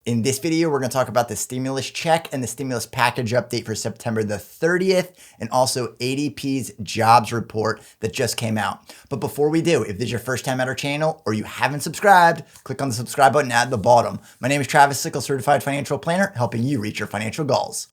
In this video, we're going to talk about the stimulus check and the stimulus package update for September the 30th, and also ADP's jobs report that just came out. But before we do, if this is your first time at our channel or you haven't subscribed, click on the subscribe button at the bottom. My name is Travis Sickle, certified financial planner, helping you reach your financial goals.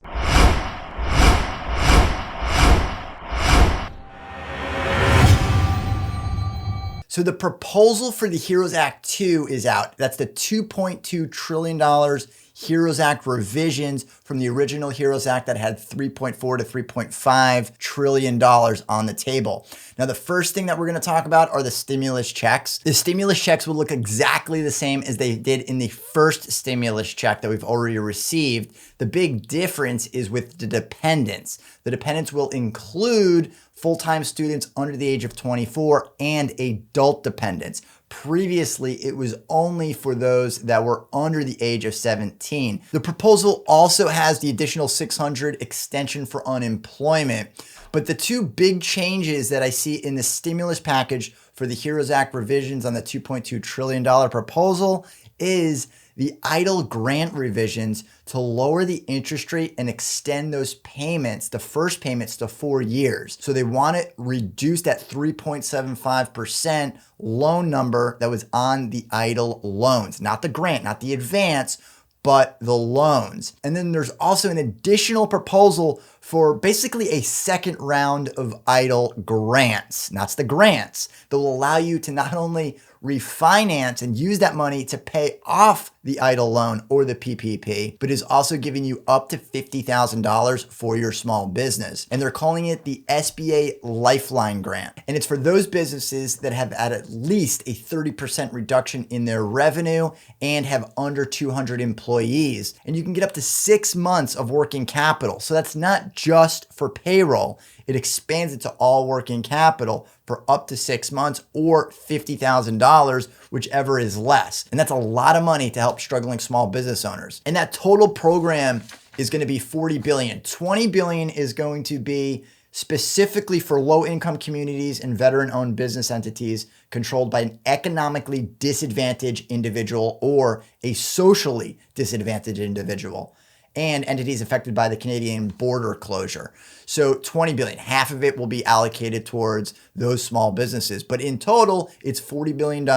So the proposal for the HEROES Act 2 is out. That's the $2.2 trillion HEROES Act revisions from the original HEROES Act that had $3.4 to $3.5 trillion on the table. Now, the first thing that we're going to talk about are the stimulus checks. The stimulus checks will look exactly the same as they did in the first stimulus check that we've already received. The big difference is with the dependents. The dependents will include full-time students under the age of 24 and adult dependents. Previously, it was only for those that were under the age of 17. The proposal also has the additional $600 extension for unemployment. But the two big changes that I see in the stimulus package for the HEROES Act revisions on the $2.2 trillion proposal is the EIDL grant revisions to lower the interest rate and extend those payments, the first payments, to 4 years. So they want to reduce that 3.75% loan number that was on the EIDL loans, not the grant, not the advance, but the loans. And then there's also an additional proposal for basically a second round of EIDL grants. That's the grants that will allow you to not only refinance and use that money to pay off the EIDL loan or the PPP, but is also giving you up to $50,000 for your small business. And they're calling it the SBA Lifeline Grant. And it's for those businesses that have at least a 30% reduction in their revenue and have under 200 employees. And you can get up to 6 months of working capital. So that's not just for payroll. It expands it to all working capital for up to 6 months or $50,000, whichever is less. And that's a lot of money to help struggling small business owners. And that total program is going to be $40 billion. $20 billion is going to be specifically for low-income communities and veteran-owned business entities controlled by an economically disadvantaged individual or a socially disadvantaged individual, and entities affected by the Canadian border closure. So $20 billion, half of it will be allocated towards those small businesses. But in total, it's $40 billion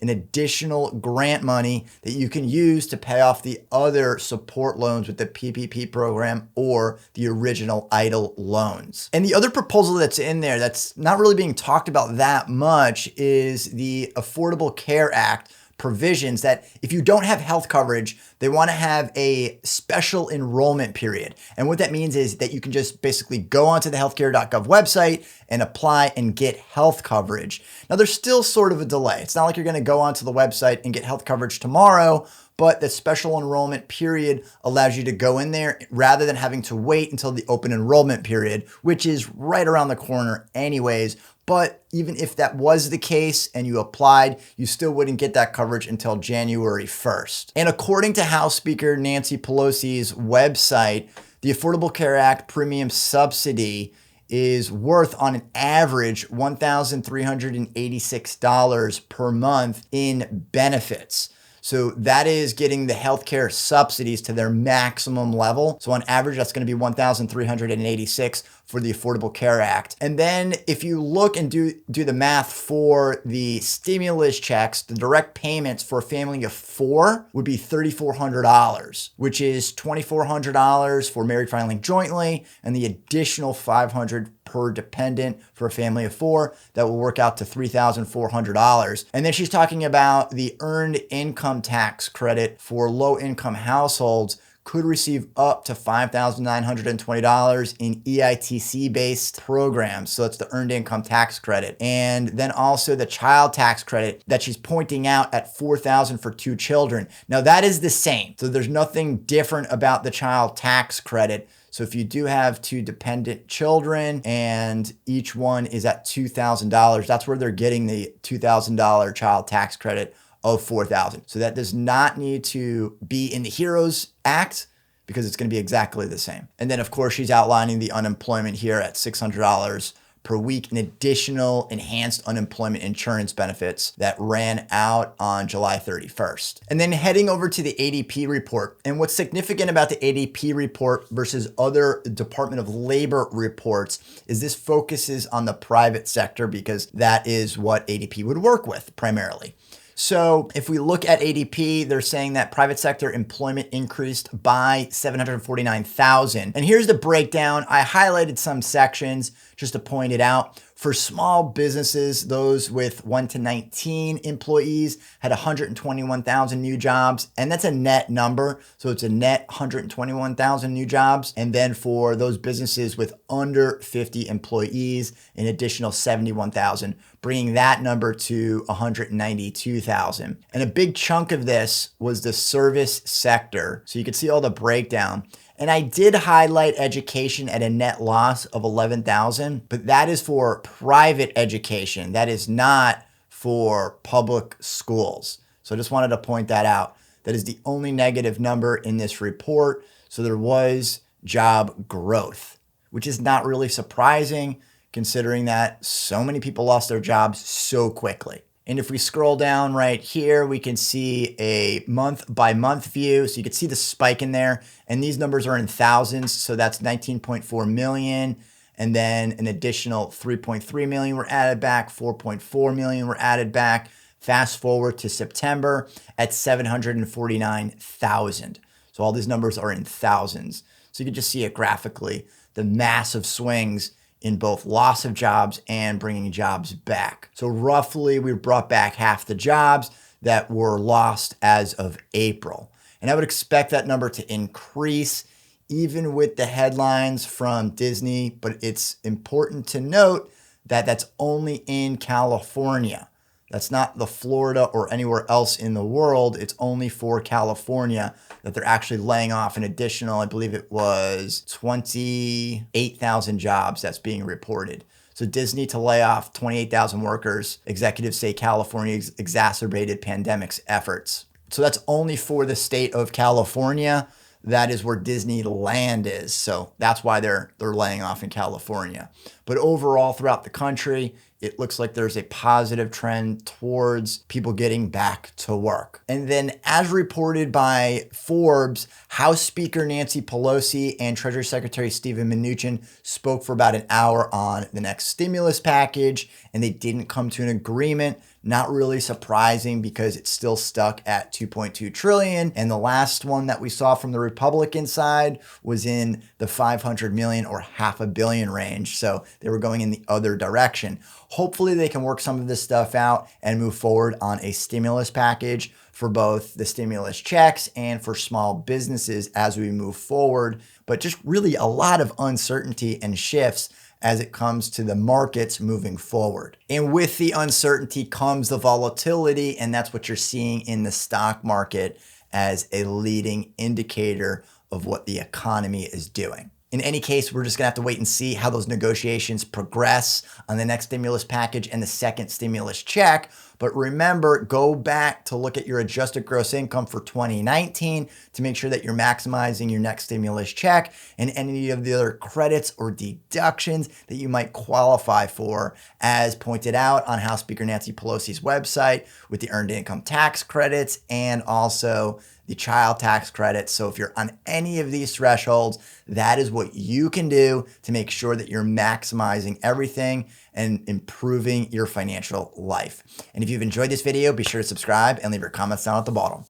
in additional grant money that you can use to pay off the other support loans with the PPP program or the original EIDL loans. And the other proposal that's in there that's not really being talked about that much is the Affordable Care Act provisions that if you don't have health coverage, they want to have a special enrollment period. And what that means is that you can just basically go onto the healthcare.gov website and apply and get health coverage. Now, there's still sort of a delay. It's not like you're going to go onto the website and get health coverage tomorrow, but the special enrollment period allows you to go in there rather than having to wait until the open enrollment period, which is right around the corner anyways. But even if that was the case and you applied, you still wouldn't get that coverage until January 1st. And according to House Speaker Nancy Pelosi's website, the Affordable Care Act premium subsidy is worth on an average $1,386 per month in benefits. So that is getting the healthcare subsidies to their maximum level. So on average, that's going to be $1,386 for the Affordable Care Act. And then if you look and do the math for the stimulus checks, the direct payments for a family of 4 would be $3,400, which is $2,400 for married filing jointly, and the additional $500 per dependent for a family of 4. That will work out to $3,400. And then she's talking about the earned income tax credit for low-income households could receive up to $5,920 in EITC-based programs. So it's the earned income tax credit. And then also the child tax credit that she's pointing out at $4,000 for 2 children. Now that is the same. So there's nothing different about the child tax credit. So if you do have 2 dependent children and each one is at $2,000, that's where they're getting the $2,000 child tax credit of $4,000. So that does not need to be in the HEROES Act because it's going to be exactly the same. And then of course she's outlining the unemployment here at $600 per week in additional enhanced unemployment insurance benefits that ran out on July 31st. And then heading over to the ADP report. And what's significant about the ADP report versus other Department of Labor reports is this focuses on the private sector because that is what ADP would work with primarily. So if we look at ADP, they're saying that private sector employment increased by 749,000. And here's the breakdown. I highlighted some sections just to point it out. For small businesses, those with 1 to 19 employees had 121,000 new jobs, and that's a net number. So it's a net 121,000 new jobs. And then for those businesses with under 50 employees, an additional 71,000, bringing that number to 192,000. And a big chunk of this was the service sector. So you can see all the breakdown. And I did highlight education at a net loss of 11,000, but that is for private education. That is not for public schools. So I just wanted to point that out. That is the only negative number in this report. So there was job growth, which is not really surprising considering that so many people lost their jobs so quickly. And if we scroll down right here, we can see a month by month view. So you can see the spike in there, and these numbers are in thousands. So that's 19.4 million. And then an additional 3.3 million were added back, 4.4 million were added back. Fast forward to September at 749,000. So all these numbers are in thousands. So you can just see it graphically, the massive swings in both loss of jobs and bringing jobs back. So roughly we brought back half the jobs that were lost as of April. And I would expect that number to increase even with the headlines from Disney, but it's important to note that that's only in California. That's not the Florida or anywhere else in the world. It's only for California that they're actually laying off an additional, I believe it was 28,000 jobs that's being reported. So Disney to lay off 28,000 workers, executives say California exacerbated pandemic's efforts. So that's only for the state of California. That is where Disneyland is. So that's why they're laying off in California. But overall throughout the country, it looks like there's a positive trend towards people getting back to work. And then as reported by Forbes, House Speaker Nancy Pelosi and Treasury Secretary Steven Mnuchin spoke for about an hour on the next stimulus package, and they didn't come to an agreement. Not really surprising because it's still stuck at 2.2 trillion. And the last one that we saw from the Republican side was in the 500 million or $500 million range. So they were going in the other direction. Hopefully they can work some of this stuff out and move forward on a stimulus package for both the stimulus checks and for small businesses as we move forward. But just really a lot of uncertainty and shifts as it comes to the markets moving forward. And with the uncertainty comes the volatility, and that's what you're seeing in the stock market as a leading indicator of what the economy is doing. In any case, we're just gonna have to wait and see how those negotiations progress on the next stimulus package and the second stimulus check. But remember, go back to look at your adjusted gross income for 2019 to make sure that you're maximizing your next stimulus check and any of the other credits or deductions that you might qualify for, as pointed out on House Speaker Nancy Pelosi's website with the earned income tax credits and also the child tax credit. So if you're on any of these thresholds, that is what you can do to make sure that you're maximizing everything and improving your financial life. And if you've enjoyed this video, be sure to subscribe and leave your comments down at the bottom.